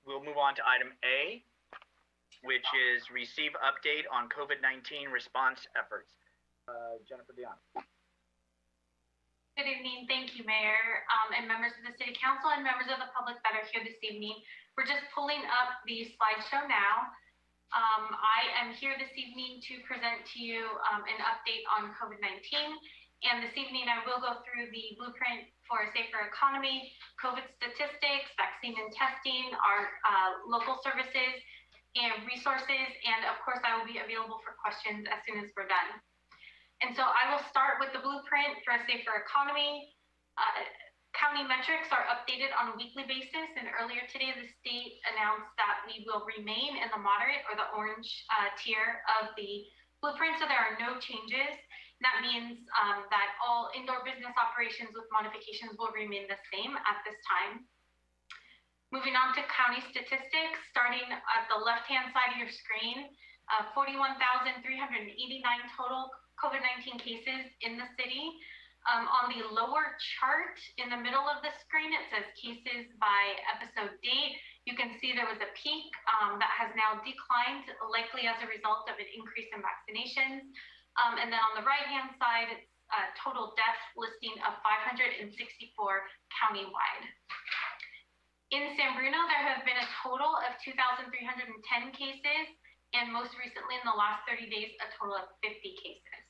We'll move on to item A, which is receive update on COVID-19 response efforts. Jennifer Dion. Good evening. Thank you, Mayor, and members of the City Council and members of the public that are here this evening. We're just pulling up the slideshow now. I am here this evening to present to you an update on COVID-19. And this evening, I will go through the blueprint for a safer economy, COVID statistics, vaccine and testing, our local services and resources. And of course, I will be available for questions as soon as we're done. And so I will start with the blueprint for a safer economy. County metrics are updated on a weekly basis, and earlier today the state announced that we will remain in the moderate or the orange tier of the blueprint, so there are no changes. That means that all indoor business operations with modifications will remain the same at this time. Moving on to county statistics, starting at the left-hand side of your screen, 41,389 total COVID-19 cases in the city. On the lower chart in the middle of the screen, it says cases by episode date. You can see there was a peak that has now declined, likely as a result of an increase in vaccinations. And then on the right-hand side, it's a total death listing of 564 countywide. In San Bruno, there have been a total of 2,310 cases, and most recently in the last 30 days, a total of 50 cases.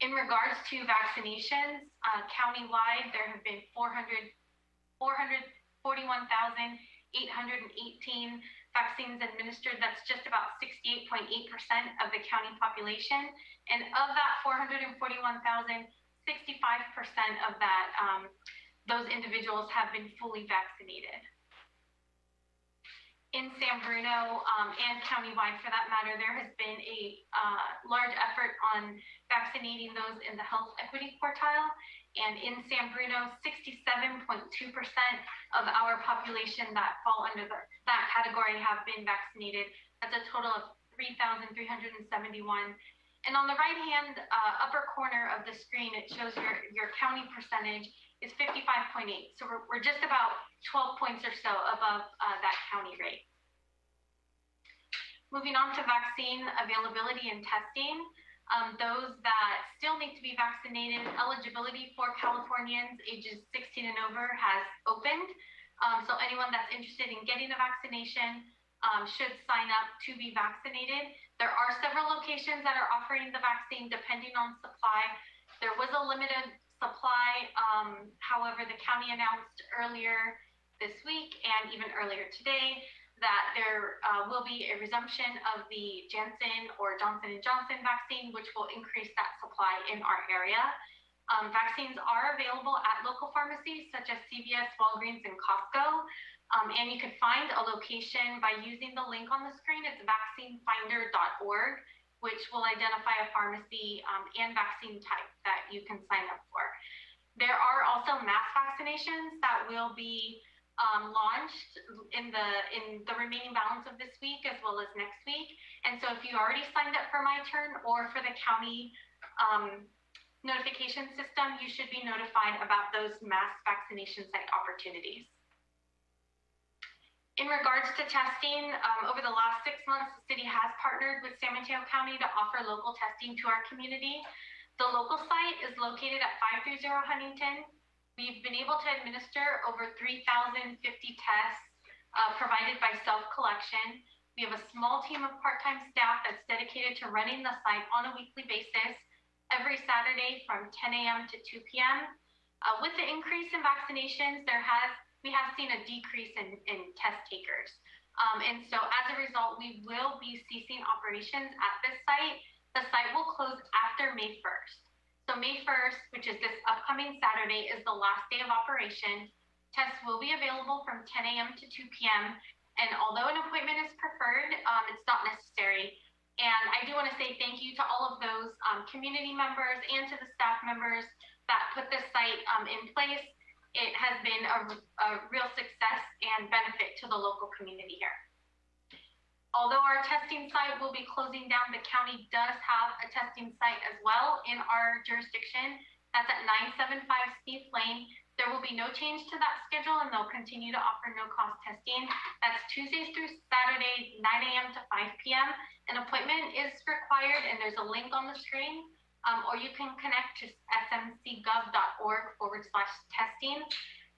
In regards to vaccinations, countywide, there have been 441,818 vaccines administered. That's just about 68.8% of the county population. And of that 441,000, 65% of that, those individuals have been fully vaccinated. In San Bruno and countywide, for that matter, there has been a large effort on vaccinating those in the health equity quartile. And in San Bruno, 67.2% of our population that fall under that category have been vaccinated. That's a total of 3,371. And on the right-hand upper corner of the screen, it shows your county percentage is 55.8. So we're just about 12 points or so above that county rate. Moving on to vaccine availability and testing. Those that still need to be vaccinated, eligibility for Californians ages 16 and over has opened. So anyone that's interested in getting a vaccination should sign up to be vaccinated. There are several locations that are offering the vaccine depending on supply. There was a limited supply. However, the county announced earlier this week and even earlier today that there will be a resumption of the Janssen or Johnson & Johnson vaccine, which will increase that supply in our area. Vaccines are available at local pharmacies such as CVS, Walgreens, and Costco. And you can find a location by using the link on the screen. It's vaccinefinder.org, which will identify a pharmacy and vaccine type that you can sign up for. There are also mass vaccinations that will be launched in the remaining balance of this week as well as next week. And so if you already signed up for My Turn or for the county notification system, you should be notified about those mass vaccination site opportunities. In regards to testing, over the last 6 months, the city has partnered with San Mateo County to offer local testing to our community. The local site is located at 530 Huntington. We've been able to administer over 3,050 tests provided by self-collection. We have a small team of part-time staff that's dedicated to running the site on a weekly basis, every Saturday from 10 a.m. to 2 p.m. With the increase in vaccinations, we have seen a decrease in test takers. And so as a result, we will be ceasing operations at this site. The site will close after May 1st. So May 1st, which is this upcoming Saturday, is the last day of operation. Tests will be available from 10 a.m. to 2 p.m. And although an appointment is preferred, it's not necessary. And I do want to say thank you to all of those community members and to the staff members that put this site in place. It has been a real success and benefit to the local community here. Although our testing site will be closing down, the county does have a testing site as well in our jurisdiction. That's at 975 Steve Lane. There will be no change to that schedule, and they'll continue to offer no-cost testing. That's Tuesdays through Saturday, 9 a.m. to 5 p.m. An appointment is required, and there's a link on the screen, or you can connect to smcgov.org/testing.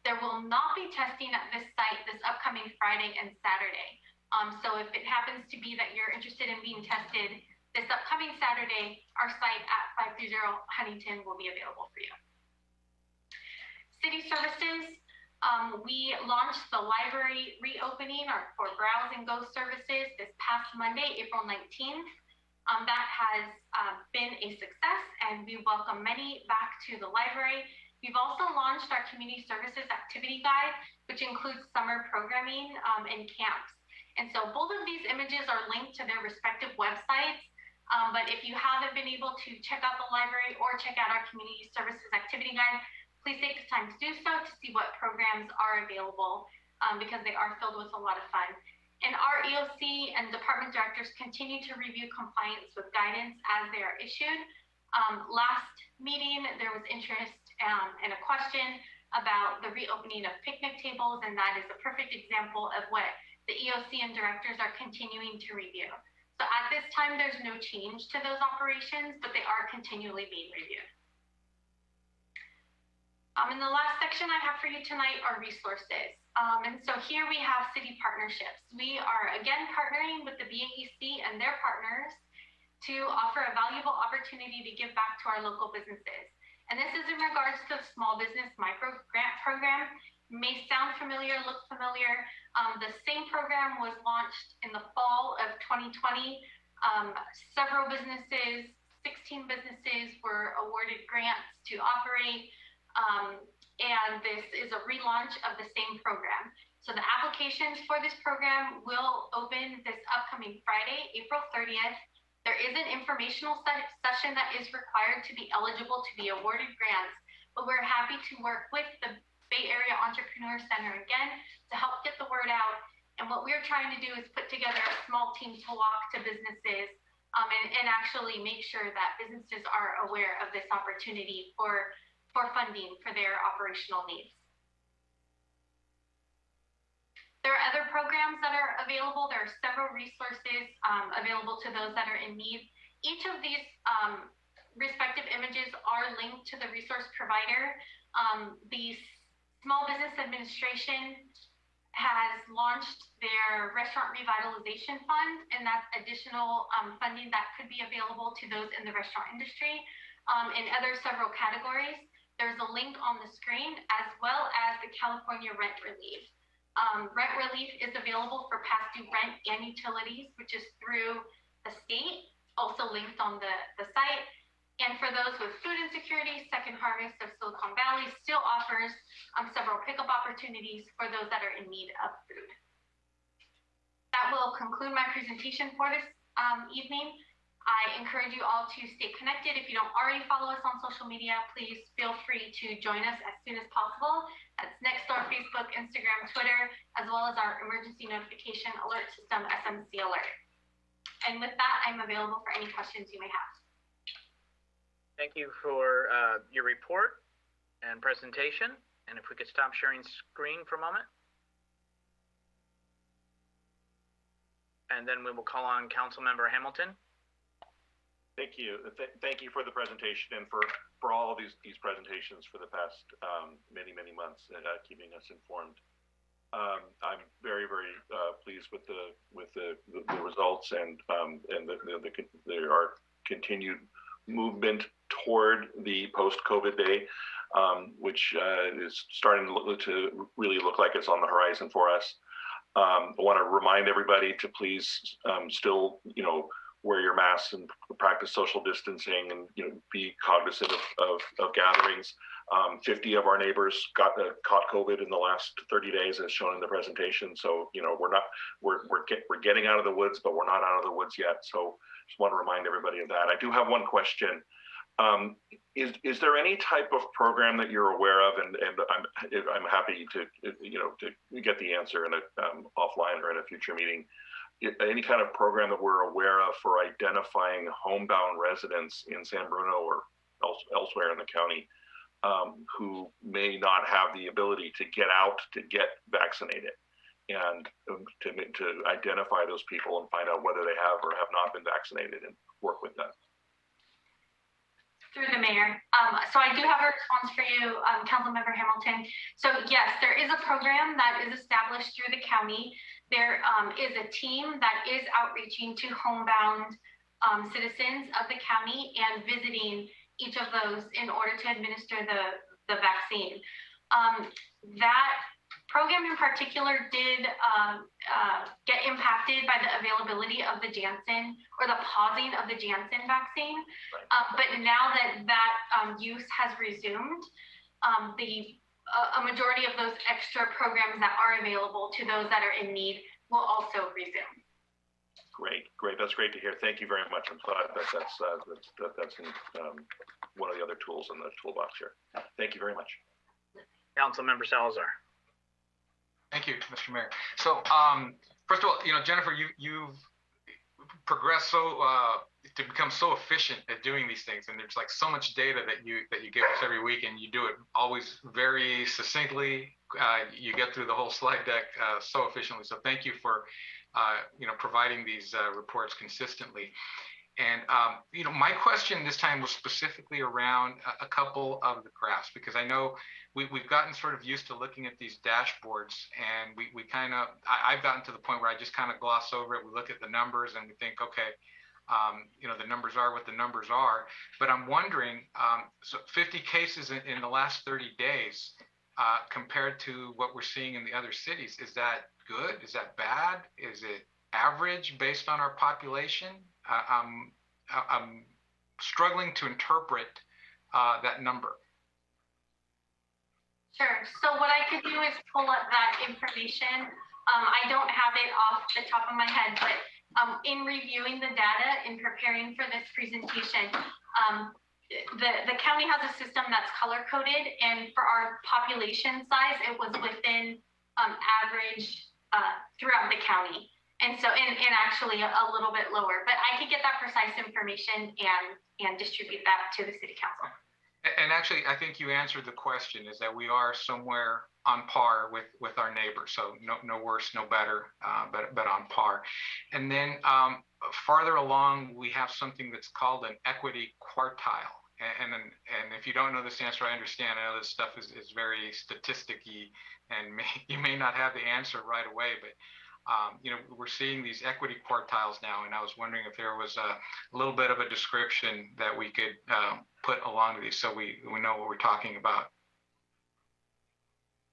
There will not be testing at this site this upcoming Friday and Saturday. So if it happens to be that you're interested in being tested this upcoming Saturday, our site at 530 Huntington will be available for you. City services, we launched the library reopening for Browse and Go services this past Monday, April 19th. That has been a success, and we welcome many back to the library. We've also launched our community services activity guide, which includes summer programming and camps. And so both of these images are linked to their respective websites. But if you haven't been able to check out the library or check out our community services activity guide, please take the time to do so to see what programs are available because they are filled with a lot of fun. And our EOC and department directors continue to review compliance with guidance as they are issued. Last meeting, there was interest and a question about the reopening of picnic tables, and that is a perfect example of what the EOC and directors are continuing to review. So at this time, there's no change to those operations, but they are continually being reviewed. In the last section I have for you tonight are resources. And so here we have city partnerships. We are again partnering with the BAEC and their partners to offer a valuable opportunity to give back to our local businesses. And this is in regards to the Small Business Micro Grant Program. It may sound familiar, look familiar. The same program was launched in the fall of 2020. Several businesses, 16 businesses were awarded grants to operate. And this is a relaunch of the same program. So the applications for this program will open this upcoming Friday, April 30th. There is an informational session that is required to be eligible to be awarded grants, but we're happy to work with the Bay Area Entrepreneur Center again to help get the word out. And what we're trying to do is put together a small team to walk to businesses and actually make sure that businesses are aware of this opportunity for funding for their operational needs. There are other programs that are available. There are several resources available to those that are in need. Each of these respective images are linked to the resource provider. The Small Business Administration has launched their Restaurant Revitalization Fund, and that's additional funding that could be available to those in the restaurant industry in other several categories. There's a link on the screen, as well as the California Rent Relief. Rent relief is available for past due rent and utilities, which is through the state, also linked on the site. And for those with food insecurity, Second Harvest of Silicon Valley still offers several pickup opportunities for those that are in need of food. That will conclude my presentation for this evening. I encourage you all to stay connected. If you don't already follow us on social media, please feel free to join us as soon as possible. That's Nextdoor, Facebook, Instagram, Twitter, as well as our emergency notification alert system, SMC Alert. And with that, I'm available for any questions you may have. Thank you for your report and presentation. And if we could stop sharing screen for a moment. And then we will call on Councilmember Hamilton. Thank you. Thank you for the presentation and for all of these presentations for the past many months and keeping us informed. I'm very pleased with the results and our continued movement toward the post-COVID day, which is starting to really look like it's on the horizon for us. I want to remind everybody to please still, wear your masks and practice social distancing and be cognizant of gatherings. 50 of our neighbors caught COVID in the last 30 days, as shown in the presentation. So we're getting out of the woods, but we're not out of the woods yet. So just want to remind everybody of that. I do have one question. Is there any type of program that you're aware of, and I'm happy to to get the answer in a offline or in a future meeting. Any kind of program that we're aware of for identifying homebound residents in San Bruno or elsewhere in the county who may not have the ability to get out to get vaccinated, and to identify those people and find out whether they have or have not been vaccinated and work with them. Through the mayor. So I do have a response for you, Councilmember Hamilton. So yes, there is a program that is established through the county. There is a team that is outreaching to homebound citizens of the county and visiting each of those in order to administer the vaccine. That program in particular did get impacted by the availability of the Janssen, or the pausing of the Janssen vaccine. But now that use has resumed, a majority of those extra programs that are available to those that are in need will also resume. Great. That's great to hear. Thank you very much. I'm glad that's in, one of the other tools in the toolbox here. Thank you very much. Councilmember Salazar. Thank you, Mr. Mayor. So, first of all, Jennifer, you've progressed so to become so efficient at doing these things, and there's like so much data that you give us every week, and you do it always very succinctly. You get through the whole slide deck so efficiently. So, thank you for providing these reports consistently. And my question this time was specifically around a couple of the graphs, because I know we've gotten sort of used to looking at these dashboards, and I've gotten to the point where I just kind of gloss over it. We look at the numbers and we think, okay, the numbers are what the numbers are. But I'm wondering, so 50 cases in the last 30 days compared to what we're seeing in the other cities, is that good? Is that bad? Is it average based on our population? I'm struggling to interpret that number. Sure. So what I could do is pull up that information. I don't have it off the top of my head, but in reviewing the data and preparing for this presentation, the county has a system that's color coded, and for our population size, it was within average throughout the county. And so, and actually a little bit lower, but I could get that precise information and distribute that to the city council. And actually, I think you answered the question, is that we are somewhere on par with our neighbors. So no worse, no better, but on par. And then farther along, we have something that's called an equity quartile. And if you don't know this answer, I understand. I know this stuff is very statistic-y, and you may not have the answer right away, but we're seeing these equity quartiles now, and I was wondering if there was a little bit of a description that we could put along these, so we know what we're talking about.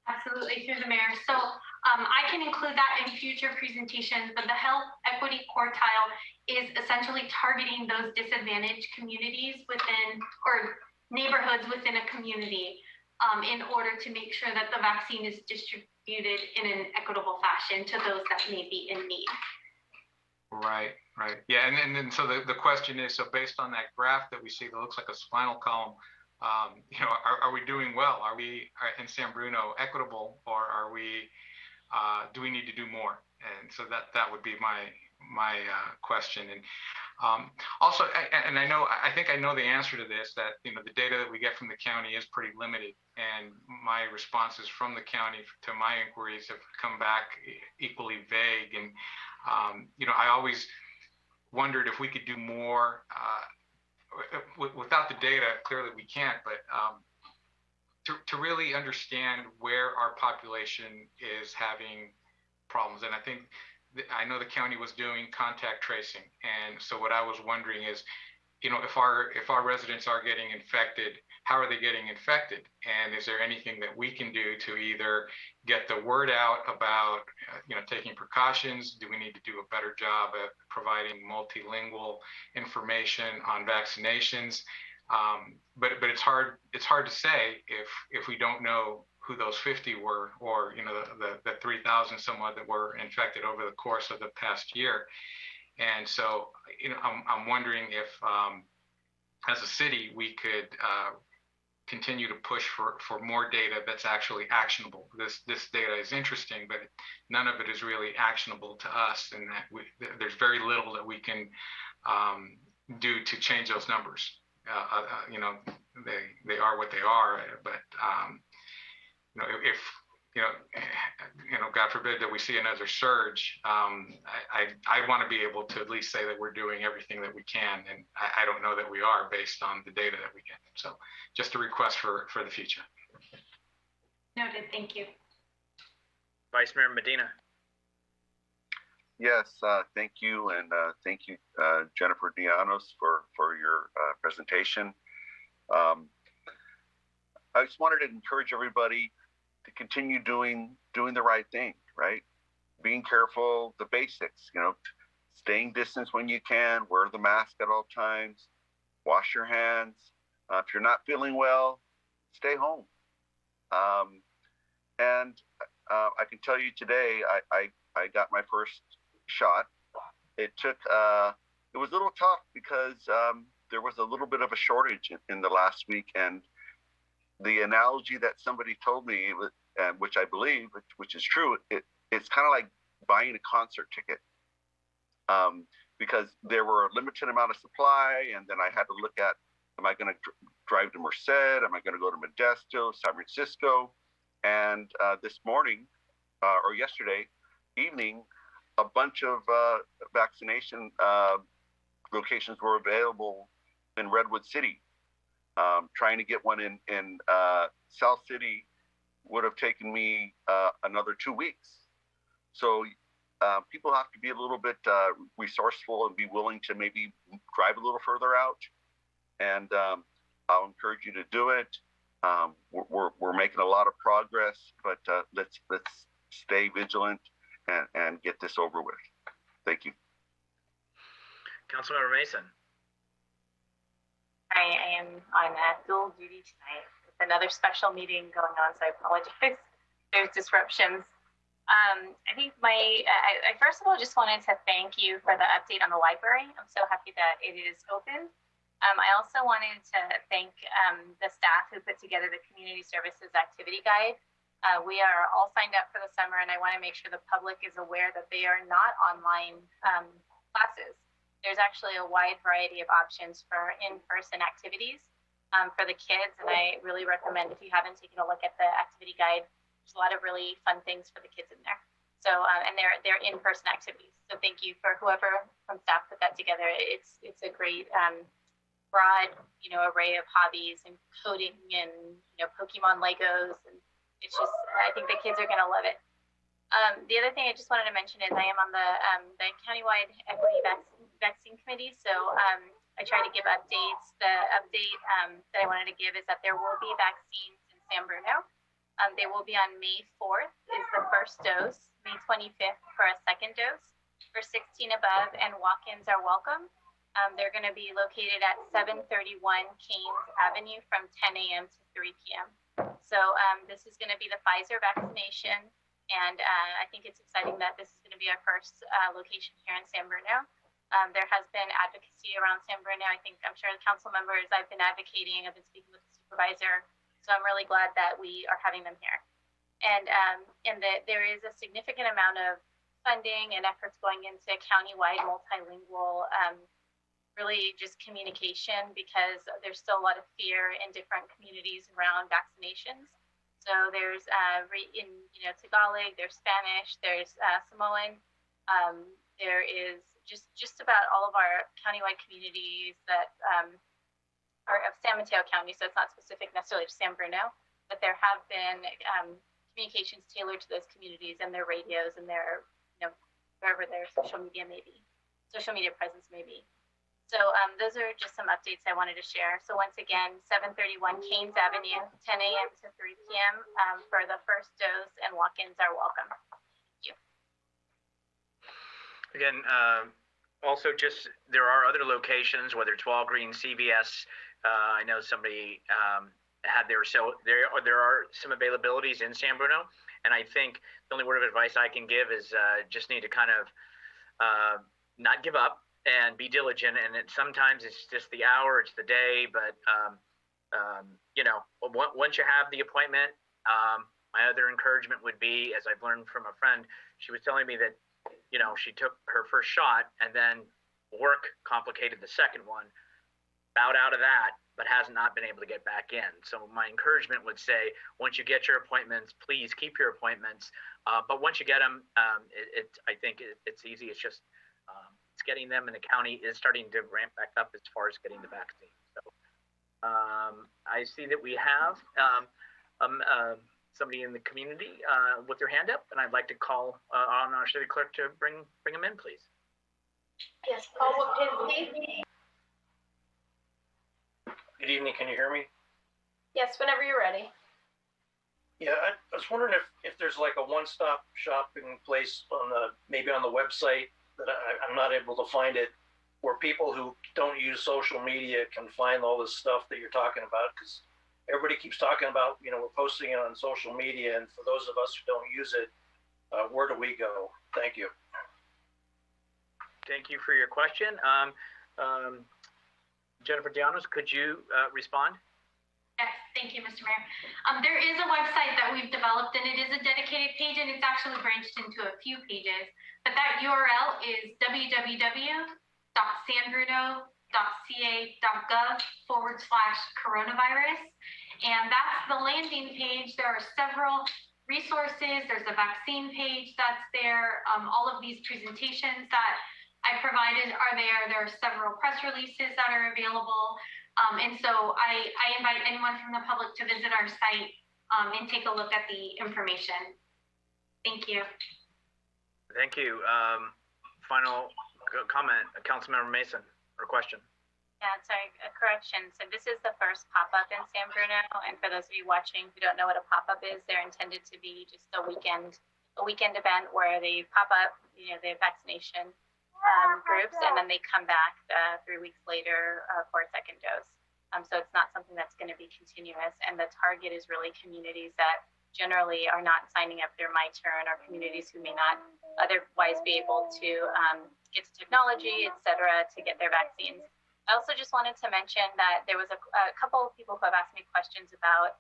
Absolutely, through the mayor. So I can include that in future presentations, but the health equity quartile is essentially targeting those disadvantaged communities within, or neighborhoods within a community, in order to make sure that the vaccine is distributed in an equitable fashion to those that may be in need. Right. Yeah, and then so the question is, so based on that graph that we see that looks like a spinal column, are we doing well? Are we in San Bruno equitable, or are we do we need to do more? And so that would be my question. And also, I think I know the answer to this, that the data that we get from the county is pretty limited, and my responses from the county to my inquiries have come back equally vague. And I always wondered if we could do more without the data. Clearly we can't, but to really understand where our population is having problems. And I know the county was doing contact tracing, and so what I was wondering is, if our residents are getting infected, how are they getting infected? And is there anything that we can do to either get the word out about, taking precautions? Do we need to do a better job at providing multilingual information on vaccinations? But it's hard to say if we don't know who those 50 were, or the 3,000 somewhat that were infected over the course of the past year. And so I'm wondering if as a city we could continue to push for more data that's actually actionable. This data is interesting, but none of it is really actionable to us, and that there's very little that we can do to change those numbers. They are what they are. But if God forbid that we see another surge, I want to be able to at least say that we're doing everything that we can, and I don't know that we are based on the data that we get. So just a request for the future. Noted. Thank you. Vice Mayor Medina. Yes, thank you, and thank you, Jennifer Dianos, for your presentation. I just wanted to encourage everybody to continue doing the right thing, right? Being careful, the basics, staying distance when you can, wear the mask at all times, wash your hands. If you're not feeling well, stay home. And I can tell you today, I got my first shot. It was a little tough because there was a little bit of a shortage in the last week, and the analogy that somebody told me, which I believe, which is true, it's kind of like buying a concert ticket, because there were a limited amount of supply, and then I had to look at, am I going to drive to Merced? Am I going to go to Modesto, San Francisco? And this morning, or yesterday evening, a bunch of vaccination locations were available in Redwood City. Trying to get one in South City would have taken me another 2 weeks. So people have to be a little bit resourceful and be willing to maybe drive a little further out. And I'll encourage you to do it. We're making a lot of progress, but let's stay vigilant and get this over with. Thank you. Councilmember Mason. I am on dual duty tonight with another special meeting going on, so I apologize. There's disruptions. I think I first of all just wanted to thank you for the update on the library. I'm so happy that it is open. I also wanted to thank the staff who put together the Community Services Activity Guide. We are all signed up for the summer, and I want to make sure the public is aware that they are not online classes. There's actually a wide variety of options for in-person activities for the kids, and I really recommend, if you haven't taken a look at the activity guide, there's a lot of really fun things for the kids in there. So, and they're in-person activities. So thank you for whoever from staff put that together. It's a great broad, array of hobbies and coding and Pokemon Legos, and it's just, I think the kids are gonna love it. The other thing I just wanted to mention is I am on the countywide equity vaccine committee, so I try to give updates. The update that I wanted to give is that there will be vaccines in San Bruno. They will be on May 4th is the first dose, May 25th for a second dose. For 16 above, and walk-ins are welcome. They're going to be located at 731 Keynes Avenue from 10 a.m. to 3 p.m. So this is going to be the Pfizer vaccination, and I think it's exciting that this is going to be our first location here in San Bruno. There has been advocacy around San Bruno. I'm sure the council members, I've been advocating, I've been speaking with the supervisor, so I'm really glad that we are having them here. And that there is a significant amount of funding and efforts going into countywide multilingual really just communication, because there's still a lot of fear in different communities around vaccinations. So there's in Tagalog, there's Spanish, there's Samoan, there is just about all of our countywide communities that are of San Mateo County, so it's not specific necessarily to San Bruno, but there have been communications tailored to those communities and their radios and their wherever their social media presence may be. So those are just some updates I wanted to share. So once again, 731 Keynes Avenue, 10 a.m. to 3 p.m. For the first dose, and walk-ins are welcome. Thank you. Again, also just there are other locations, whether it's Walgreens, CVS. I know somebody had there, so there are some availabilities in San Bruno, and I think the only word of advice I can give is just need to kind of not give up and be diligent. And sometimes it's just the hour, it's the day, but once you have the appointment, my other encouragement would be, as I've learned from a friend, she was telling me that she took her first shot and then work complicated the second one, bowed out of that, but has not been able to get back in. So my encouragement would say, once you get your appointments, please keep your appointments. But once you get them, I think it's easy. It's just it's getting them, and the county is starting to ramp back up as far as getting the vaccine. So I see that we have somebody in the community with their hand up, and I'd like to call on our city clerk to bring them in, please. Yes, Paul Wapinski. Good evening, can you hear me? Yes, whenever you're ready. Yeah, I was wondering if there's like a one-stop shopping place maybe on the website that I'm not able to find it, where people who don't use social media can find all this stuff that you're talking about, because everybody keeps talking about, we're posting it on social media, and for those of us who don't use it, where do we go? Thank you. Thank you for your question. Jennifer Dianos, could you respond? Yes, thank you, Mr. Mayor. There is a website that we've developed, and it is a dedicated page, and it's actually branched into a few pages. But that URL is www.sanbruno.ca.gov/coronavirus. And that's the landing page. There are several resources. There's a vaccine page that's there. All of these presentations that I provided are there. There are several press releases that are available. And so I invite anyone from the public to visit our site and take a look at the information. Thank you. Thank you. Final comment, Councilmember Mason, or question? Yeah, sorry, a correction. So this is the first pop-up in San Bruno, and for those of you watching who don't know what a pop-up is, they're intended to be just a weekend event where they pop up, the vaccination groups, and then they come back 3 weeks later for a second dose. So it's not something that's going to be continuous, and the target is really communities that generally are not signing up their My Turn, or communities who may not otherwise be able to get to technology, et cetera, to get their vaccines. I also just wanted to mention that there was a couple of people who have asked me questions about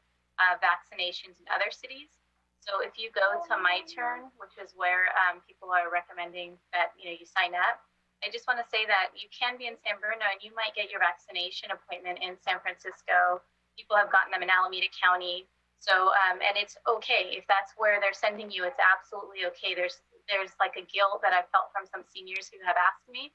vaccinations in other cities. So if you go to My Turn, which is where people are recommending that you sign up, I just want to say that you can be in San Bruno and you might get your vaccination appointment in San Francisco. People have gotten them in Alameda County. So and it's okay if that's where they're sending you. It's absolutely okay. There's like a guilt that I've felt from some seniors who have asked me.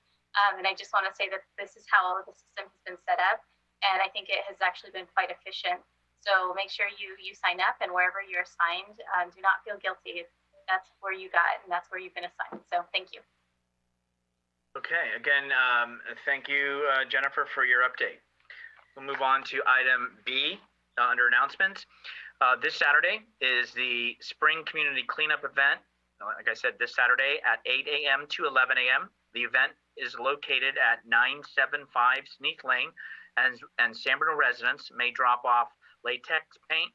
And I just want to say that this is how the system has been set up. And I think it has actually been quite efficient. So make sure you sign up, and wherever you're assigned, do not feel guilty. That's where you got, and that's where you've been assigned. So thank you. Okay, again, thank you, Jennifer, for your update. We'll move on to item B under announcements. This Saturday is the Spring Community Cleanup event. Like I said, this Saturday at 8 a.m. to 11 a.m. The event is located at 975 Sneath Lane, and San Bruno residents may drop off latex paint,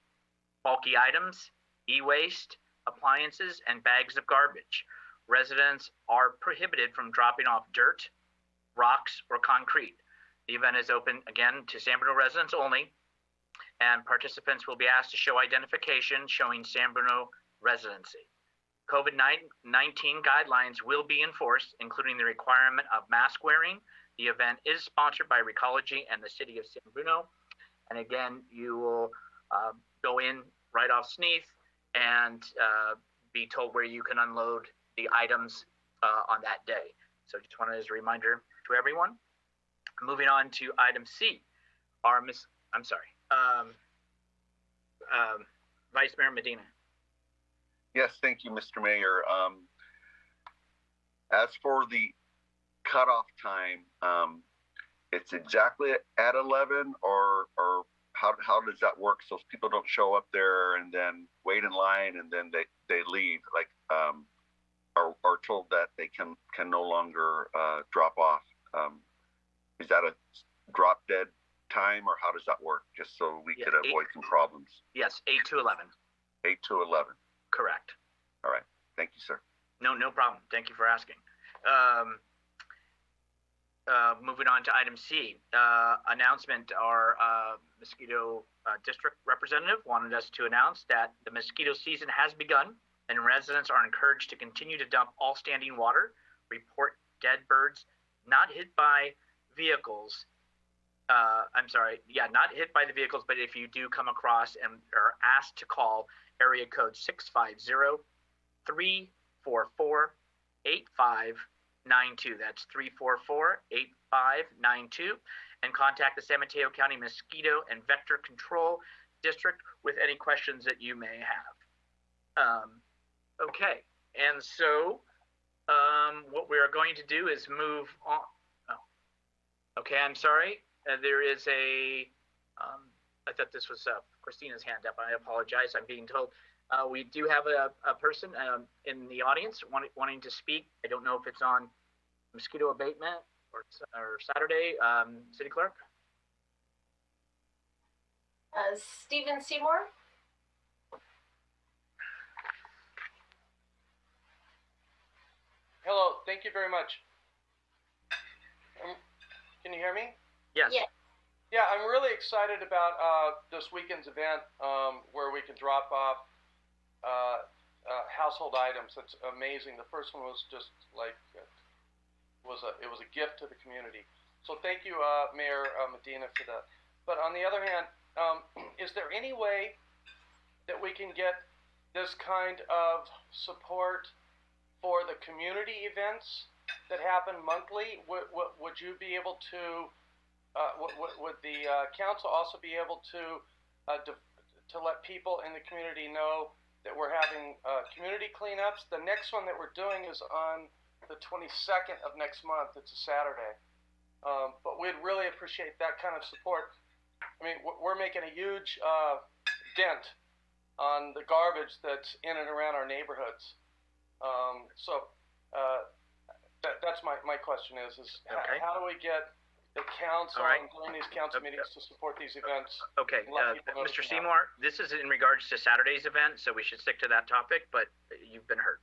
bulky items, e-waste, appliances, and bags of garbage. Residents are prohibited from dropping off dirt, rocks, or concrete. The event is open, again, to San Bruno residents only, and participants will be asked to show identification showing San Bruno residency. COVID-19 guidelines will be enforced, including the requirement of mask wearing. The event is sponsored by Recology and the City of San Bruno. And again, you will go in right off Sneath and be told where you can unload the items on that day. So just wanted as a reminder to everyone. Moving on to item C, Vice Mayor Medina. Yes, thank you, Mr. Mayor. As for the cutoff time, it's exactly at 11, or how does that work? So people don't show up there and then wait in line and then they leave, like are told that they can no longer drop off. Is that a drop dead time, or how does that work? Just so we could avoid some problems. Yes, 8 to 11. 8 to 11. Correct. All right. Thank you, sir. No problem. Thank you for asking. Moving on to item C, announcement. Our mosquito district representative wanted us to announce that the mosquito season has begun, and residents are encouraged to continue to dump all standing water, report dead birds not hit by vehicles I'm sorry, yeah, not hit by the vehicles, but if you do come across and are asked to call area code 650-344-8592. That's 344-8592. And contact the San Mateo County Mosquito and Vector Control District with any questions that you may have. Okay, and so what we are going to do is move on. Oh, okay, I'm sorry. There is a, I thought this was Christina's hand up. I apologize. I'm being told we do have a person in the audience wanting to speak. I don't know if it's on mosquito abatement or Saturday. City Clerk? Stephen Seymour. Hello, thank you very much. Can you hear me? Yes. Yeah. Yeah, I'm really excited about this weekend's event where we can drop off household items. It's amazing. The first one was just like it was a gift to the community. So thank you, Mayor Medina, for that. But on the other hand, is there any way that we can get this kind of support for the community events that happen monthly? Would you be able to? Would the council also be able to let people in the community know that we're having community cleanups? The next one that we're doing is on the 22nd of next month. It's a Saturday. But we'd really appreciate that kind of support. I mean, we're making a huge dent on the garbage that's in and around our neighborhoods. That's my question is okay. How do we get the council right. during these council meetings to support these events? Okay, Mr. Seymour, this is in regards to Saturday's event, so we should stick to that topic, but you've been heard.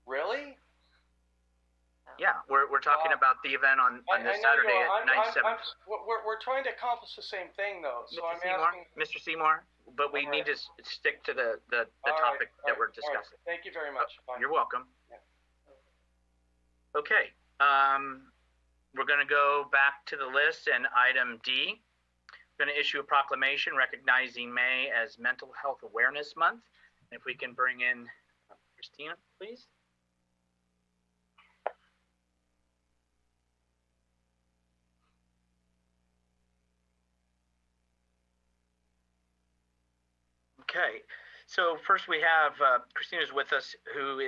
Really? Yeah, we're talking about the event on this Saturday at 9/7. We're trying to accomplish the same thing, though. So Mr. Seymour, but we need to stick to the topic that we're discussing. Right. Thank you very much. You're welcome. Yeah. Okay, we're going to go back to the list, and item D, we're going to issue a proclamation recognizing May as Mental Health Awareness Month. If we can bring in Christina, please. Okay, so first we have Christina's with us, who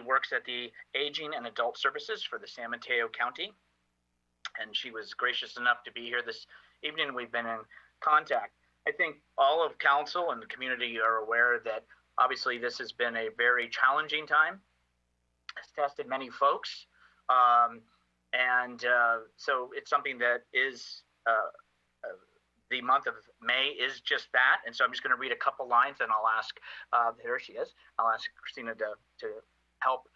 works at the Aging and Adult Services for the San Mateo County, and she was gracious enough to be here this evening. We've been in contact. I think all of council and the community are aware that obviously this has been a very challenging time. It's tested many folks, so it's something that is the month of May is just that. And so I'm just going to read a couple lines and I'll ask, there she is, I'll ask Christina to help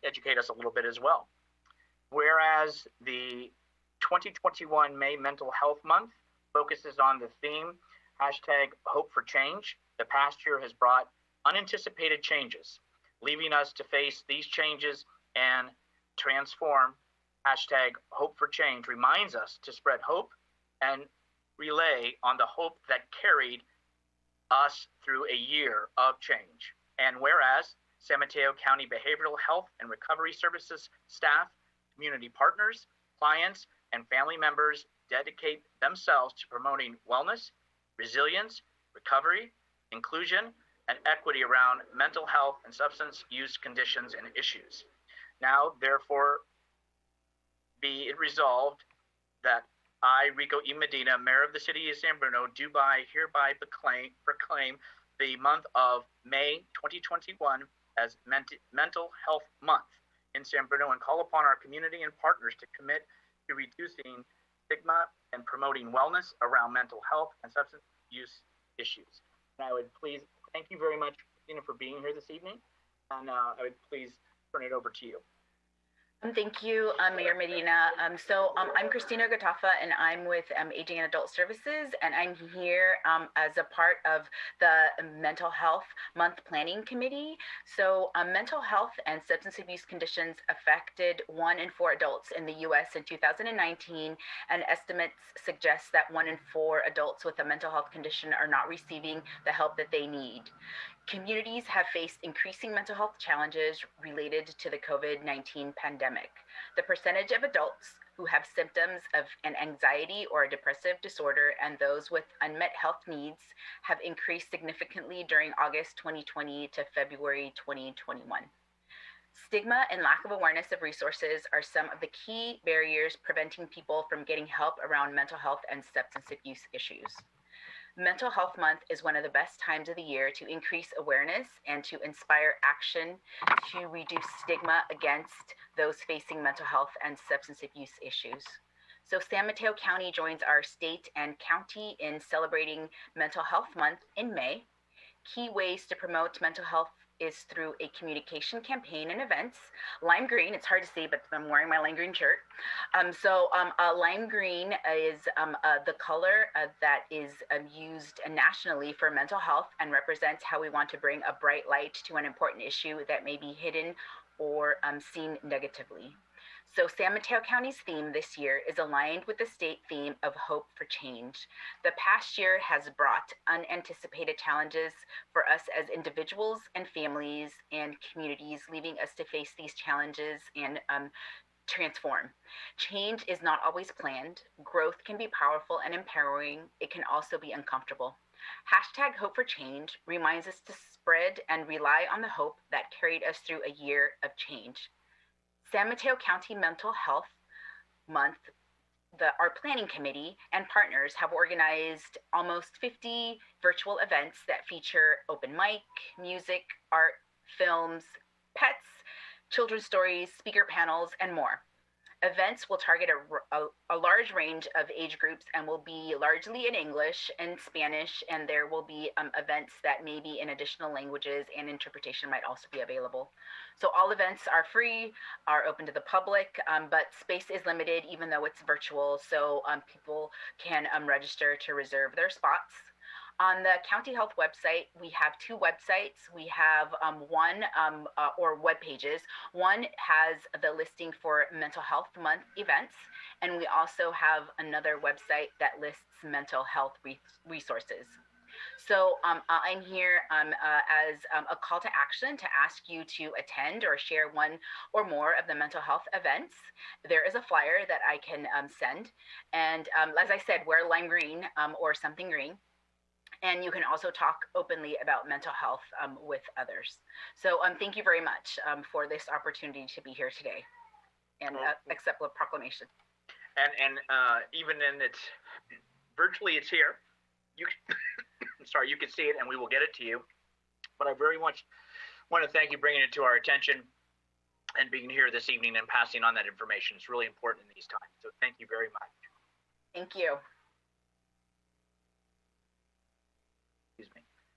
educate us a little bit as well. Whereas the 2021 May Mental Health Month focuses on the theme, #Hope for Change. The past year has brought unanticipated changes, leaving us to face these changes and transform. #Hope for Change reminds us to spread hope and relay on the hope that carried us through a year of change. And whereas San Mateo County Behavioral Health and Recovery Services staff, community partners, clients, and family members dedicate themselves to promoting wellness, resilience, recovery, inclusion, and equity around mental health and substance use conditions and issues. Now, therefore, be it resolved that I, Rico E. Medina, Mayor of the City of San Bruno, do hereby proclaim the month of May 2021 as Mental Health Month in San Bruno, and call upon our community and partners to commit to reducing stigma and promoting wellness around mental health and substance use issues. And I would please thank you very much, Christina, for being here this evening, and I would please turn it over to you. Thank you, Mayor Medina. I'm Christina Gatafa, and I'm with Aging and Adult Services, and I'm here as a part of the Mental Health Month Planning Committee. Mental health and substance abuse conditions affected 1 in 4 adults in the U.S. in 2019, and estimates suggest that 1 in 4 adults with a mental health condition are not receiving the help that they need. Communities have faced increasing mental health challenges related to the COVID-19 pandemic. The percentage of adults who have symptoms of an anxiety or a depressive disorder and those with unmet health needs have increased significantly during August 2020 to February 2021. Stigma and lack of awareness of resources are some of the key barriers preventing people from getting help around mental health and substance abuse issues. Mental Health Month is one of the best times of the year to increase awareness and to inspire action to reduce stigma against those facing mental health and substance abuse issues. So San Mateo County joins our state and county in celebrating Mental Health Month in May. Key ways to promote mental health is through a communication campaign and events. Lime green, it's hard to see, but I'm wearing my lime green shirt. Lime green is the color that is used nationally for mental health and represents how we want to bring a bright light to an important issue that may be hidden or seen negatively. So San Mateo County's theme this year is aligned with the state theme of hope for change. The past year has brought unanticipated challenges for us as individuals and families and communities, leaving us to face these challenges and transform. Change is not always planned. Growth can be powerful and empowering. It can also be uncomfortable. Hashtag Hope for Change reminds us to spread and rely on the hope that carried us through a year of change. San Mateo County Mental Health Month, our planning committee and partners have organized almost 50 virtual events that feature open mic, music, art, films, pets, children's stories, speaker panels, and more. Events will target a large range of age groups and will be largely in English and Spanish, and there will be events that may be in additional languages, and interpretation might also be available. So all events are free, are open to the public, but space is limited even though it's virtual, so people can register to reserve their spots. On the county health website, we have 2 websites. We have or web pages. One has the listing for Mental Health Month events, and we also have another website that lists mental health resources. So I'm here as a call to action to ask you to attend or share one or more of the mental health events. There is a flyer that I can send. And as I said, wear lime green or something green. And you can also talk openly about mental health with others. So thank you very much for this opportunity to be here today and accept the proclamation. And even in its virtually, it's here. You you can see it, and we will get it to you. But I very much want to thank you bringing it to our attention and being here this evening and passing on that information. It's really important in these times. So thank you very much. Thank you.